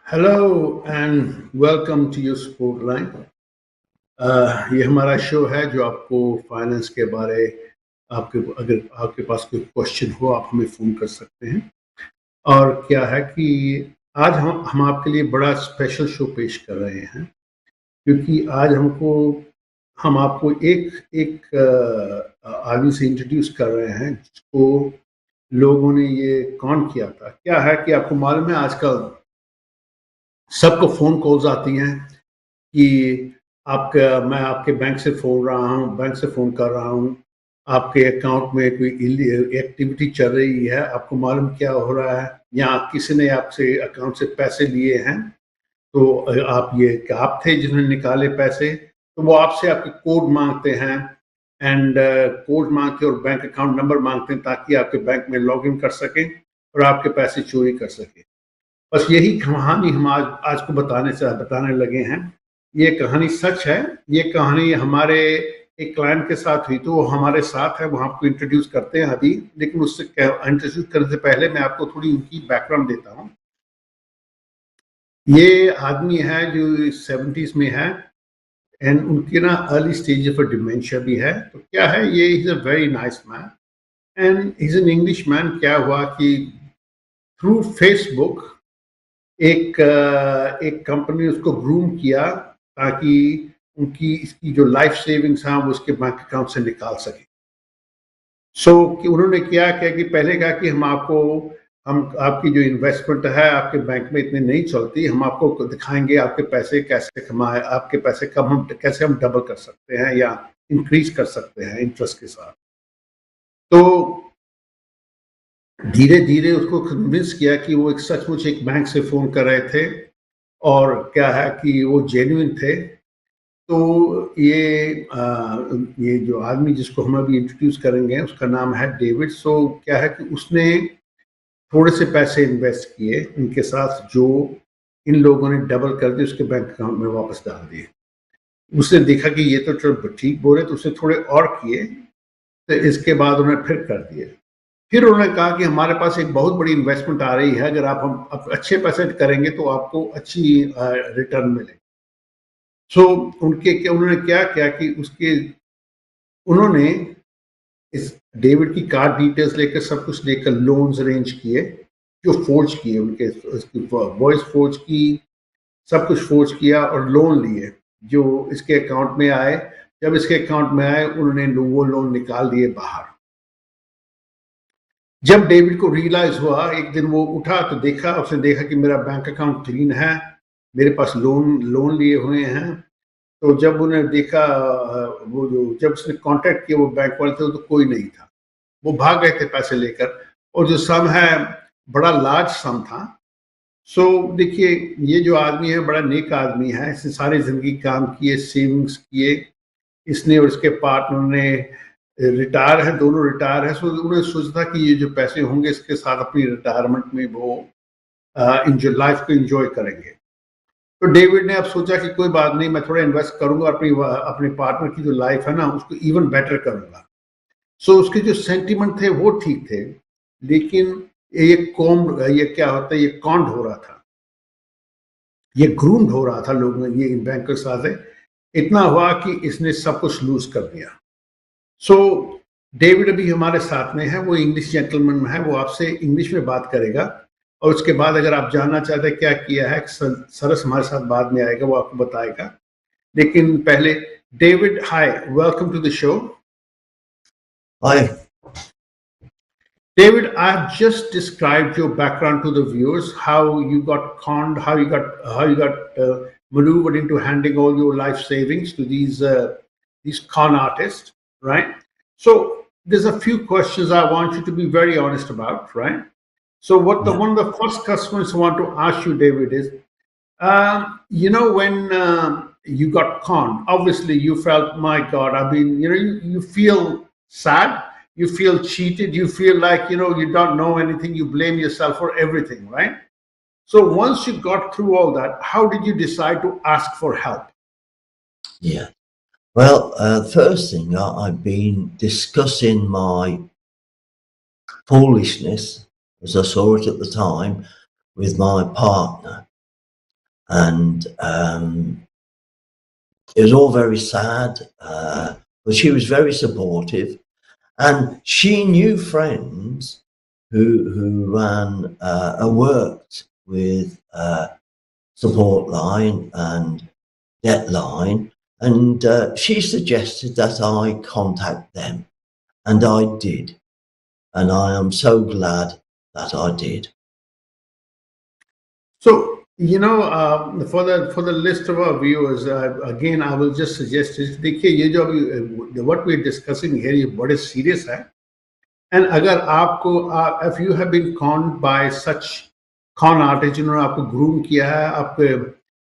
Hello and welcome to your sport line. ये हमारा show है जो आपको फाइनेंस के बारे आपके अगर आपके पास कोई क्वेश्चन हो आप हमें फ़ोन कर सकते हैं। और क्या है कि आज हम आपके लिए बड़ा स्पेशल शो पेश कर रहे हैं क्योंकि आज हम आपको एक एक आदमी से इंट्रोड्यूस कर रहे हैं जिसको लोगों ने ये कौन किया था। क्या है कि आपको मालूम है आजकल सबको फ़ोन कॉल्स आती हैं कि आपका मैं आपके बैंक से फ़ोन कर रहा हूँ, आपके अकाउंट में कोई एक्टिविटी चल रही है, आपको मालूम क्या हो रहा है या किसी ने आपसे अकाउंट से पैसे लिए हैं, तो आप ये कि आप थे जिन्होंने निकाले पैसे, तो वो आपसे आपके कोड माँगते हैं एंड कोड माँग के और बैंक अकाउंट नंबर माँगते हैं ताकि आपके बैंक में लॉगिन कर सकें और आपके पैसे चोरी कर सकें। बस यही कहानी हम आज को बताने लगे हैं। ये कहानी सच है। ये कहानी हमारे एक क्लाइंट के साथ हुई, तो वो हमारे साथ है, वो आपको इंट्रोड्यूस करते हैं अभी। लेकिन उससे इंट्रोड्यूस करने से पहले मैं आपको थोड़ी उनकी बैकग्राउंड देता हूँ। ये आदमी है जो 70s में है एंड उनकी ना अर्ली स्टेज ऑफ डिमेंशिया भी है। तो क्या है, ये is a very nice man and is an English man. क्या हुआ कि थ्रू फेसबुक एक कंपनी ने उसको ग्रूम किया ताकि उनकी इसकी जो लाइफ सेविंग्स हैं वो उसके बैंक अकाउंट से निकाल सके। कि उन्होंने क्या कि पहले कहा कि हम आपकी जो इन्वेस्टमेंट है आपके बैंक में इतनी नहीं चलती, हम आपको दिखाएंगे आपके पैसे कैसे कमाए, आपके पैसे कम हम कैसे हम डबल कर सकते हैं या इंक्रीज कर सकते हैं इंटरेस्ट के साथ। तो धीरे धीरे उसको कन्विंस किया कि वो एक सचमुच एक बैंक से फोन कर रहे थे और क्या है कि वो जेन्युइन थे। तो ये जो आदमी जिसको हम अभी इंट्रोड्यूस करेंगे उसका नाम है डेविड। क्या है कि उसने थोड़े से पैसे इन्वेस्ट किए इनके साथ, जो इन लोगों ने डबल कर दिए, उसके बैंक अकाउंट में वापस डाल दिए। उसने देखा कि ये तो चलो ठीक बोल रहे, तो उसने थोड़े और किए, तो इसके बाद उन्होंने फिर कर दिए। फिर उन्होंने कहा कि हमारे पास एक बहुत बड़ी इन्वेस्टमेंट आ रही है, अगर आप अच्छे पैसे करेंगे तो आपको अच्छी रिटर्न मिलेगी। उन्होंने क्या किया कि उसके उन्होंने इस डेविड की कार्ड डिटेल्स लेकर सब कुछ लेकर लोन्स अरेंज किए, जो फोर्ज किए, उनके उसकी वॉइस फोर्ज की, सब कुछ फोर्ज किया और लोन लिए जो इसके अकाउंट में आए। जब इसके अकाउंट में आए उन्होंने वो लोन निकाल दिए बाहर। जब डेविड को रियलाइज हुआ, एक दिन वो उठा तो उसने देखा कि मेरा बैंक अकाउंट क्लीन है, मेरे पास लोन लोन लिए हुए हैं। तो जब उन्हें देखा वो जो जब उसने कांटेक्ट किया वो बैंक वाले थे, तो कोई नहीं था, वो भाग गए थे पैसे लेकर। और जो सम है बड़ा लार्ज सम था। देखिए, ये जो आदमी है बड़ा नेक आदमी है, इसने सारी जिंदगी काम किए, सेविंग्स किए, इसने और इसके पार्टनर ने रिटायर है, दोनों रिटायर है। उन्होंने सोचा था कि ये जो पैसे होंगे इसके साथ अपनी रिटायरमेंट में वो लाइफ को एंजॉय करेंगे। तो डेविड ने अब सोचा कि कोई बात नहीं, मैं थोड़ा इन्वेस्ट करूंगा, अपने पार्टनर की जो लाइफ है ना उसको इवन बेटर करूंगा। उसके जो सेंटिमेंट थे वो ठीक थे, लेकिन ये क्या होता है, ये कॉन्ड हो रहा था, ये ग्रूम्ड हो रहा था लोगों ने, ये बैंकर साथ है। इतना हुआ कि इसने सब कुछ लूज कर दिया। सो डेविड अभी हमारे साथ में है, वो इंग्लिश जेंटलमैन है, वो आपसे इंग्लिश में बात करेगा। और उसके बाद अगर आप जानना चाहते हैं क्या किया है, सरस हमारे साथ बाद में आएगा, वो आपको बताएगा। लेकिन पहले David, hi, welcome to the show. Hi. David, I've just described your background to the viewers, how you got conned, how you got maneuvered into handing all your life savings to these con artists, right? So there's a few questions I want you to be very honest about, right? So one of the first customers I want to ask you, David, is when you got conned, obviously you felt, my God, I mean, you feel sad, you feel cheated, you feel like, you don't know anything, you blame yourself for everything, right? So once you got through all that, how did you decide to ask for help? Yeah. Well, first thing, I've been discussing my foolishness, as I saw it at the time, with my partner. and it was all very sad, but she was very supportive, and she knew friends who ran worked with Support Line and Debt Line, and she suggested that I contact them, and I did, and I am so glad that I did. So, for the list of our viewers, again, I will just suggest is देखिए ये जो अभी what we are discussing here ये बड़े serious है. And अगर आपको if you have been conned by such con artists जिन्होंने आपको groom किया है, आपके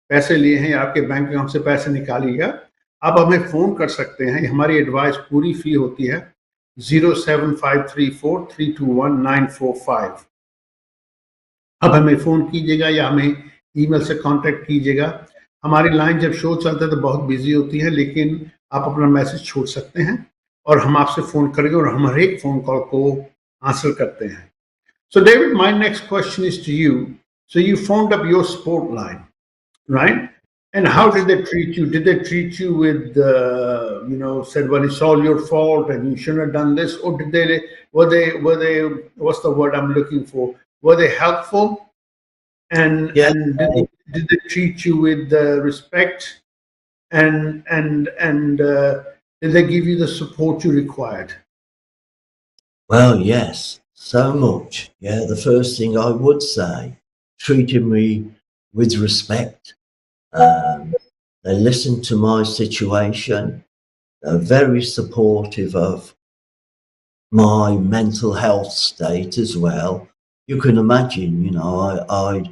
पैसे लिए हैं या आपके बैंक अकाउंट से पैसे निकालिएगा, आप हमें फोन कर सकते हैं. हमारी एडवाइस पूरी फ्री होती है. 07534321945. अब हमें फ़ोन कीजिएगा या हमें ईमेल से कांटेक्ट कीजिएगा. हमारी लाइन जब शो चलता है तो बहुत बिजी होती है, लेकिन आप अपना मैसेज छोड़ सकते हैं और हम आपसे फ़ोन करेंगे और हम हर एक फ़ोन कॉल को आंसर करते हैं. So David, my next question is to you. So you phoned up your support line, right? And how did they treat you? Did they treat you with, said, well, it's all your fault and you shouldn't have done this? Or were they, what's the word I'm looking for? Were they helpful? Yeah. And did they treat you with respect? And did they give you the support you required? Well, yes, so much. Yeah, the first thing I would say, treated me with respect. They listened to my situation. They're very supportive of my mental health state as well. You can imagine, I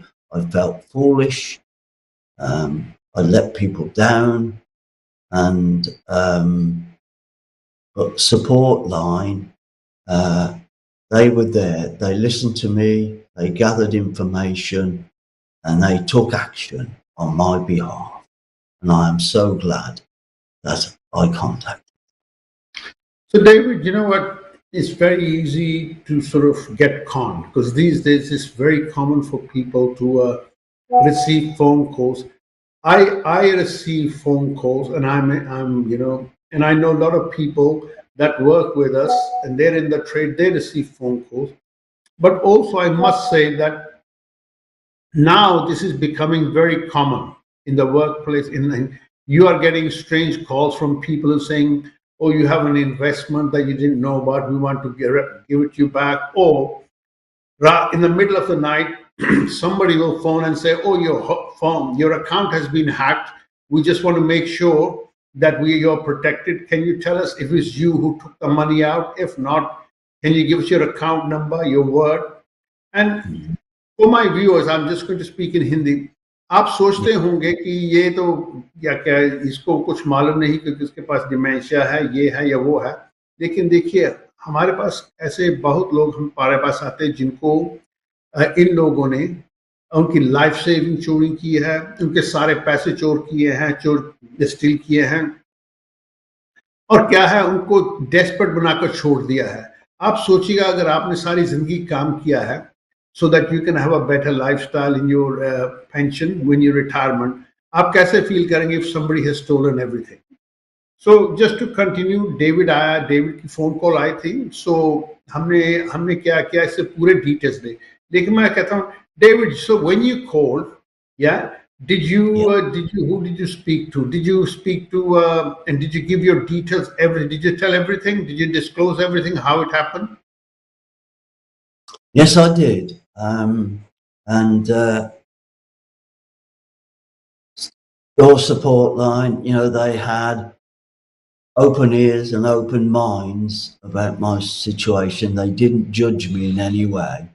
felt foolish. I let people down, and but Support Line, they were there. They listened to me. They gathered information, and they took action on my behalf. And I am so glad that I contacted. So, David, you know what? It's very easy to sort of get conned because these days it's very common for people to receive phone calls. I receive phone calls, and and I know a lot of people that work with us, and they're in the trade. They receive phone calls, but also I must say that now this is becoming very common in the workplace. You are getting strange calls from people who are saying, "Oh, you have an investment that you didn't know about. We want to give it to you back." Or in the middle of the night, somebody will phone and say, "Oh, your account has been hacked. We just want to make sure that you're protected. Can you tell us if it's you who took the money out? If not, can you give us your account number, your word?" And for my viewers, I'm just going to speak in Hindi. आप सोचते होंगे कि ये तो क्या क्या इसको कुछ मालूम नहीं क्योंकि उसके पास डिमेंशिया है, ये है या वो है. लेकिन देखिए, हमारे पास ऐसे बहुत लोग हमारे पास आते हैं जिनको इन लोगों ने उनकी लाइफ सेविंग चोरी की है, उनके सारे पैसे चोर किए हैं, स्टील किए हैं, और क्या है उनको डेस्परेट बनाकर छोड़ दिया है. आप सोचिएगा अगर आपने सारी जिंदगी काम किया है so that you can have a better lifestyle in your pension when you retirement, आप कैसे फील करेंगे if somebody has stolen everything? So just to continue, David की फोन कॉल आई थी. So हमने क्या किया, इससे पूरे डिटेल्स दे. लेकिन मैं कहता हूँ David, so when you called, yeah, who did you speak to? Did you speak to and did you give your details, did you tell everything? Did you disclose everything, how it happened? Yes, I did. And your Support Line, they had open ears and open minds about my situation. They didn't judge me in any way.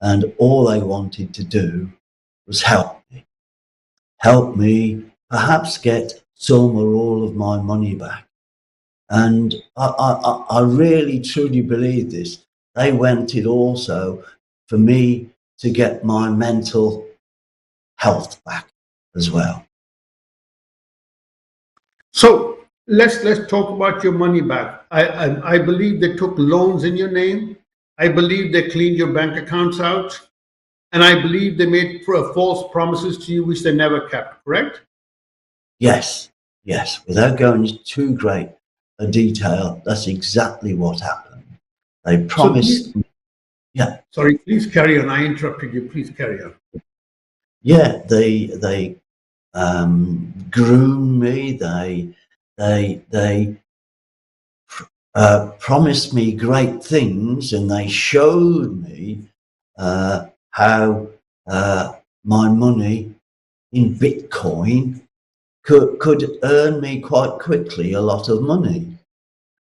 And all they wanted to do was help me perhaps get some or all of my money back. And I really truly believe this. They wanted also for me to get my mental health back as well. So let's talk about your money back. I believe they took loans in your name. I believe they cleaned your bank accounts out. and I believe they made false promises to you which they never kept, correct? Yes, yes. Without going into too great a detail, that's exactly what happened. They So promised, yeah, sorry, please carry on. I interrupted you. Please carry on. yeah. They groomed me. They promised me great things, and they showed me how my money in Bitcoin could earn me quite quickly a lot of money.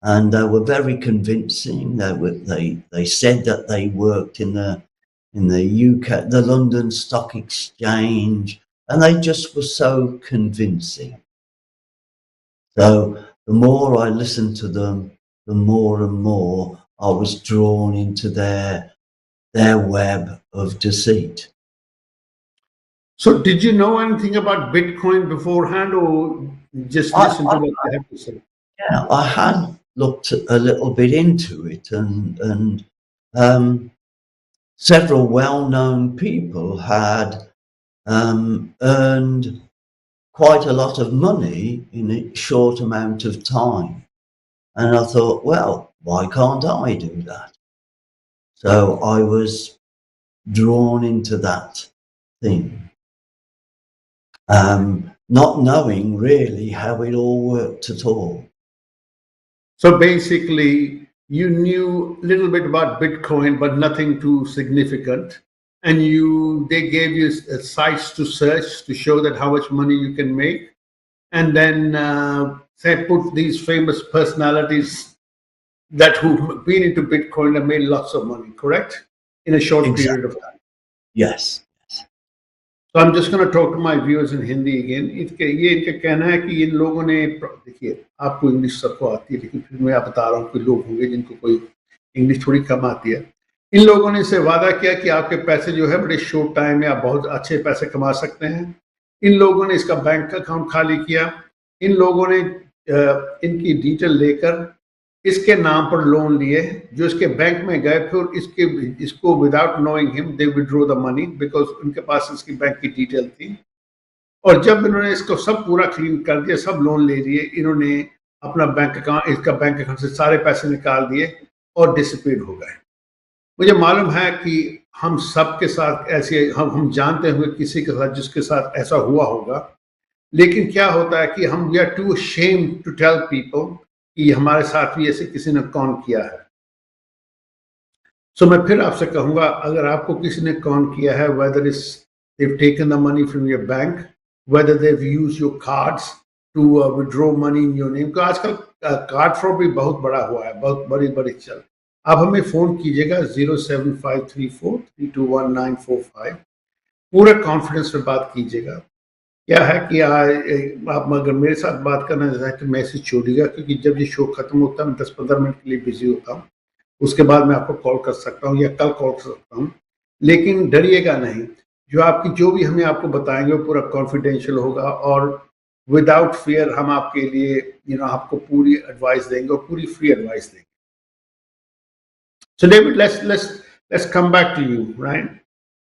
And they were very convincing. They said that they worked in the UK, the London Stock Exchange, and they just were so convincing. So the more I listened to them, the more and more I was drawn into their web of deceit. So did you know anything about Bitcoin beforehand, or just I, listen to I, what they have to say? yeah, I had looked a little bit into it, and several well-known people had earned quite a lot of money in a short amount of time. And I thought, well, why can't I do that? So I was drawn into that thing, not knowing really how it all worked at all. So basically, you knew a little bit about Bitcoin, but nothing too significant. And they gave you sites to search to show that how much money you can make, and then say put these famous personalities that who've been into Bitcoin and made lots of money, correct? In a short period Exactly. of time. Yes. So I'm just going to talk to my viewers in Hindi again. ये इनका कहना है कि इन लोगों ने देखिए आपको English सबको आती है लेकिन फिर मैं बता रहा हूँ कि लोग होंगे जिनको कोई इंग्लिश थोड़ी कम आती है इन लोगों ने इसे वादा किया कि आपके पैसे जो है बड़े शॉर्ट टाइम में आप बहुत अच्छे पैसे कमा सकते हैं इन लोगों ने इसका बैंक अकाउंट खाली किया इन लोगों ने इनकी डिटेल लेकर इसके नाम पर लोन लिए जो इसके बैंक में गए फिर इसको without knowing him they withdraw the money because उनके पास इसकी बैंक की डिटेल थी और जब इन्होंने इसको सब पूरा क्लीन कर दिया सब लोन ले लिए इन्होंने अपना बैंक अकाउंट इसका बैंक अकाउंट से सारे पैसे निकाल दिए और डिसअपीयर हो गए मुझे मालूम है कि हम सबके साथ ऐसे हम जानते हुए किसी के साथ जिसके साथ ऐसा हुआ होगा लेकिन क्या होता है कि हम we are too shame to tell people कि हमारे साथ भी ऐसे किसी ने कौन किया है सो मैं फिर आपसे कहूंगा अगर आपको किसी ने कौन किया है whether is they've taken the money from your bank whether they've used your cards to withdraw money in your name तो आजकल कार्ड फ्रॉड भी बहुत बड़ा हुआ है बहुत बड़ी बड़ी चल आप हमें फोन कीजिएगा 07534321945 पूरे कॉन्फिडेंस में बात कीजिएगा क्या है कि आप अगर मेरे साथ बात करना चाहें तो मैसेज छोड़िएगा क्योंकि जब ये शो खत्म होता है मैं 10-15 मिनट के लिए बिजी होता हूँ उसके बाद मैं आपको कॉल कर सकता हूँ या कल कॉल कर सकता हूँ लेकिन डरिएगा नहीं जो भी हमें आपको बताएंगे वो पूरा कॉन्फिडेंशियल होगा और विदाउट फियर हम आपके लिए आपको पूरी एडवाइस देंगे और पूरी फ्री एडवाइस देंगे सो David let's come back to you right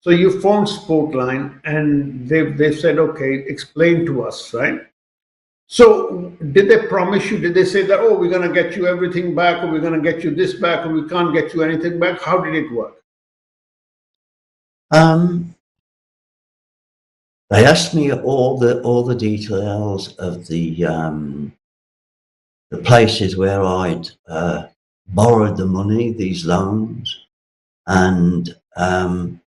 so you phoned Sportline and they've said okay explain to us right so did they promise you did they say that oh we're going to get you everything back or we're going to get you this back or we can't get you anything back how did it work They asked me all the details of the places where I'd borrowed the money, these loans, and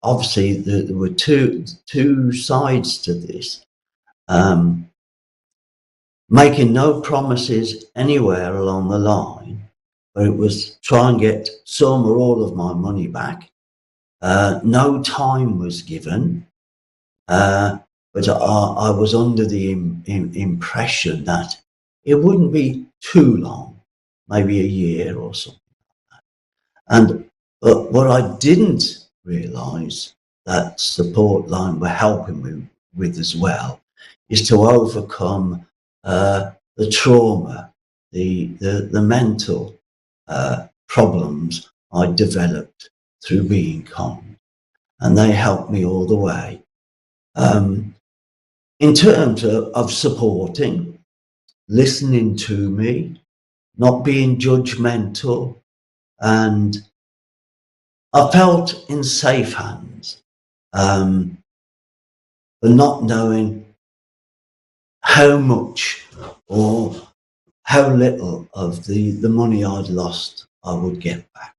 obviously there were two sides to this. Making no promises anywhere along the line, but it was try and get some or all of my money back. No time was given. But I was under the impression that it wouldn't be too long, maybe a year or something. And what I didn't realise that support line were helping me with as well is to overcome the trauma, the mental problems I developed through being conned. and they helped me all the way. In terms of supporting, listening to me, not being judgmental, and I felt in safe hands, but not knowing how much or how little of the money I'd lost I would get back.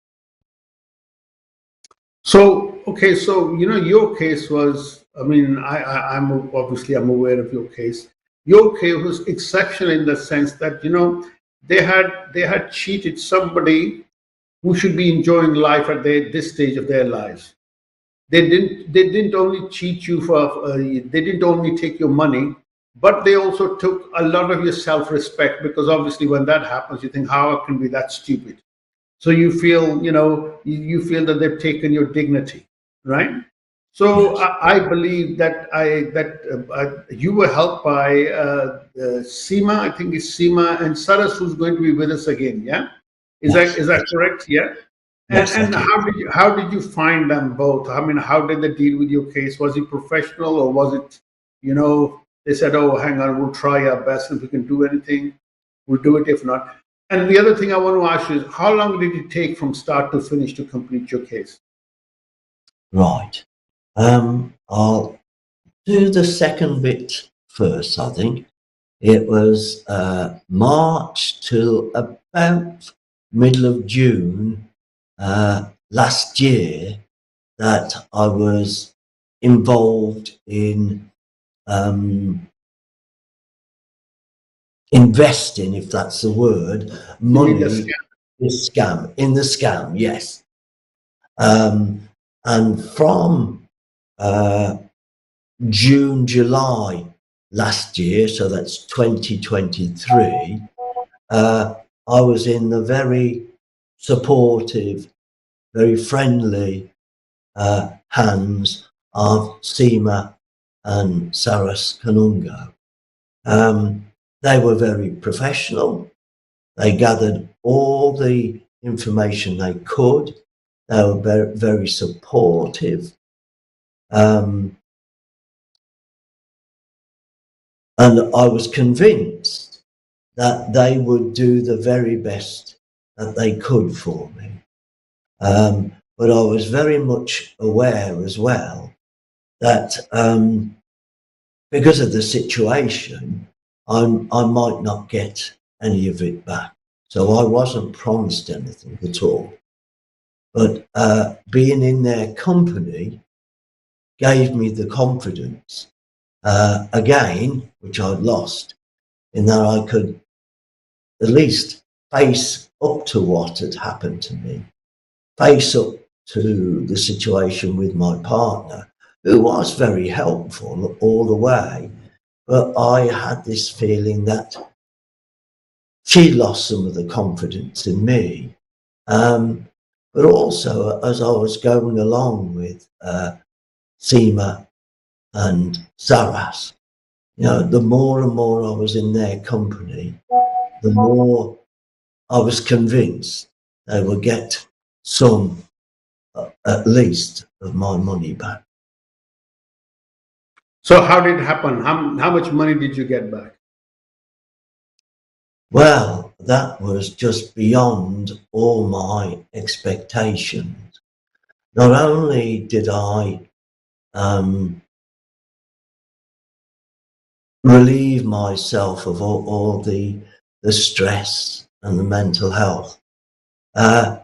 So, okay, so your case was, I mean, I'm obviously I'm aware of your case. Your case was exceptional in the sense that they had cheated somebody who should be enjoying life at this stage of their lives. They didn't only cheat you they didn't only take your money, but they also took a lot of your self-respect, because obviously when that happens, you think, how can we be that stupid? So you feel that they've taken your dignity, right? So Yes, I believe that you were helped by Seema. I think it's Seema and Saras, who's going to be with us again. Yeah, is that yes, is that correct? Yeah. And yes, and that is. how did you find them both? I mean, how did they deal with your case? Was it professional, or was it, they said, "Oh, hang on, we'll try our best. If we can do anything, we'll do it. If not." And the other thing I want to ask you is, how long did it take from start to finish to complete your case? Right. I'll do the second bit first, I think. It was March till about middle of June last year that I was involved in investing, if that's the word, You mean the money scam? in the scam, yes. And from uh, June, July last year, so that's 2023, I was in the very supportive, very friendly hands of Seema and Saras Kanungo. They were very professional. They gathered all the information they could. They were very, very supportive. Um, and I was convinced that they would do the very best that they could for me. But I was very much aware as well that because of the situation, I might not get any of it back. So I wasn't promised anything at all. But being in their company gave me the confidence again, which I'd lost, in that I could at least face up to what had happened to me, face up to the situation with my partner, who was very helpful all the way. But I had this feeling that she lost some of the confidence in me. But also, as I was going along with Seema and Saras, the more and more I was in their company, the more I was convinced they would get some, at least, of my money back. So how did it happen? How much money did you get back? Well, that was just beyond all my expectations. Not only did I um, relieve myself of all the stress and the mental health, uh,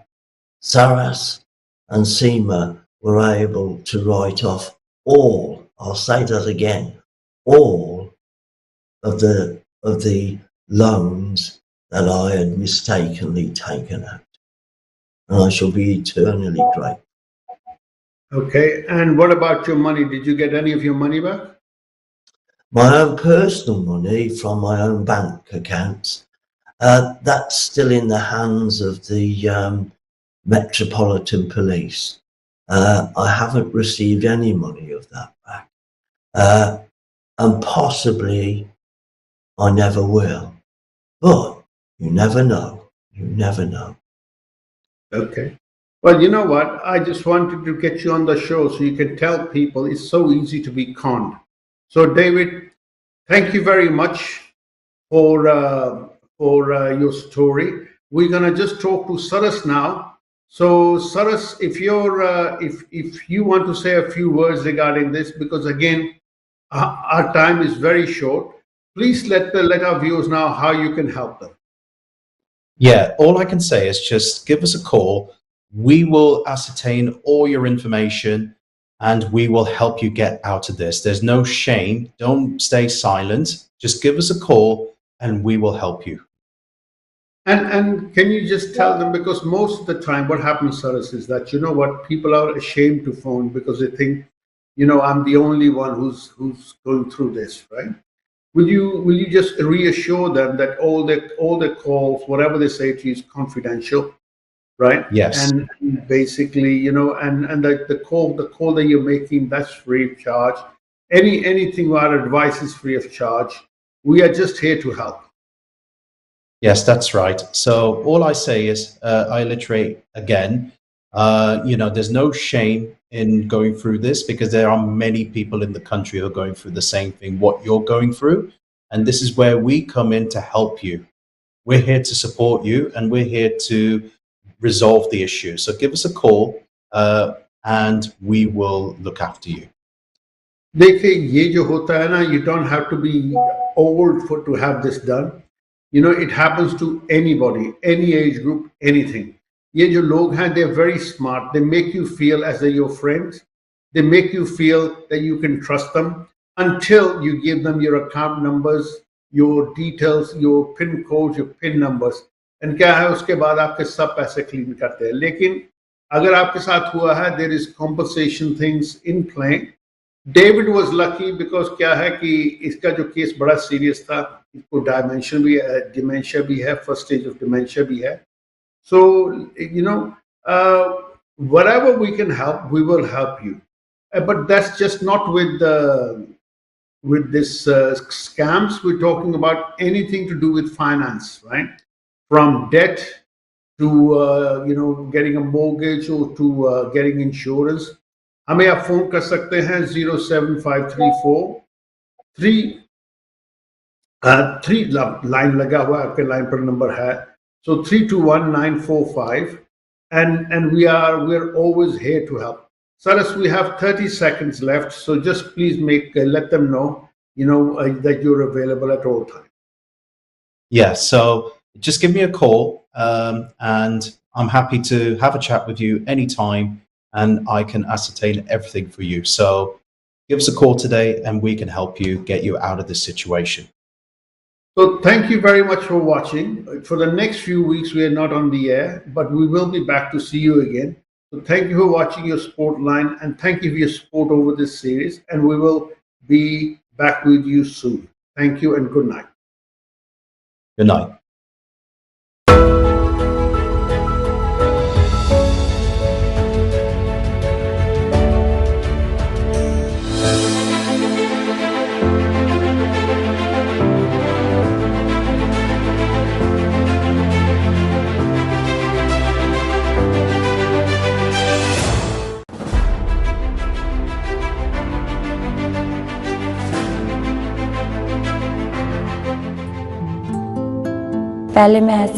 Saras and Seema were able to write off all, I'll say that again, all of the loans that I had mistakenly taken out. And I shall be eternally grateful. Okay. And what about your money? Did you get any of your money back? My own personal money from my own bank accounts, that's still in the hands of the Metropolitan Police. I haven't received any money of that back. Uh, and possibly I never will. But you never know. You never know. Okay. Well, you know what? I just wanted to get you on the show so you can tell people it's so easy to be conned. So, David, thank you very much for your story. We're gonna just talk to Saras now. So, Saras, if you're if you want to say a few words regarding this, because again, our time is very short. Please let our viewers know how you can help them. Yeah, all I can say is just give us a call. We will ascertain all your information and we will help you get out of this. There's no shame. Don't stay silent. Just give us a call and we will help you. And can you just tell them, because most of the time what happens, Saras, is that you know what, people are ashamed to phone because they think, I'm the only one who's going through this, right? Will you just reassure them that all the calls, whatever they say to you, is confidential, right? Yes. And basically, and the call that you're making, that's free of charge. Anything, our advice is free of charge. We are just here to help. Yes, that's right. So all I say is, I alliterate again, there's no shame in going through this because there are many people in the country who are going through the same thing, what you're going through. And this is where we come in to help you. We're here to support you and we're here to resolve the issue. So give us a call and we will look after you. देखिए ये जो होता है ना, you don't have to be old for to have this done. It happens to anybody, any age group, anything. ये जो लोग हैं, they're very smart. They make you feel as they're your friends. They make you feel that you can trust them until you give them your account numbers, your details, your pin codes, your pin numbers. And क्या है, उसके बाद आपके सब पैसे clean करते हैं. लेकिन अगर आपके साथ हुआ है, there is compensation things in play. David was lucky because क्या है कि इसका जो केस बड़ा सीरियस था, इसको डिमेंशिया भी है, फर्स्ट स्टेज ऑफ डिमेंशिया भी है. सो whatever we can help, we will help you. But that's just not with this scams. We're talking about anything to do with finance, right? From debt to getting a mortgage or to getting insurance. हमें आप phone कर सकते हैं 07534 3 line लगा हुआ है, आपके line पर नंबर है. So 321945, and we're always here to help. Saras, we have 30 seconds left, so just please let them know that you're available at all times. Yeah, so just give me a call and I'm happy to have a chat with you anytime and I can ascertain everything for you. So give us a call today and we can help you get you out of this situation. So thank you very much for watching. For the next few weeks, we are not on the air, but we will be back to see you again. So thank you for watching your Sport Line and thank you for your support over this series. And we will be back with you soon. Thank you and good night. Good night. पहले मैं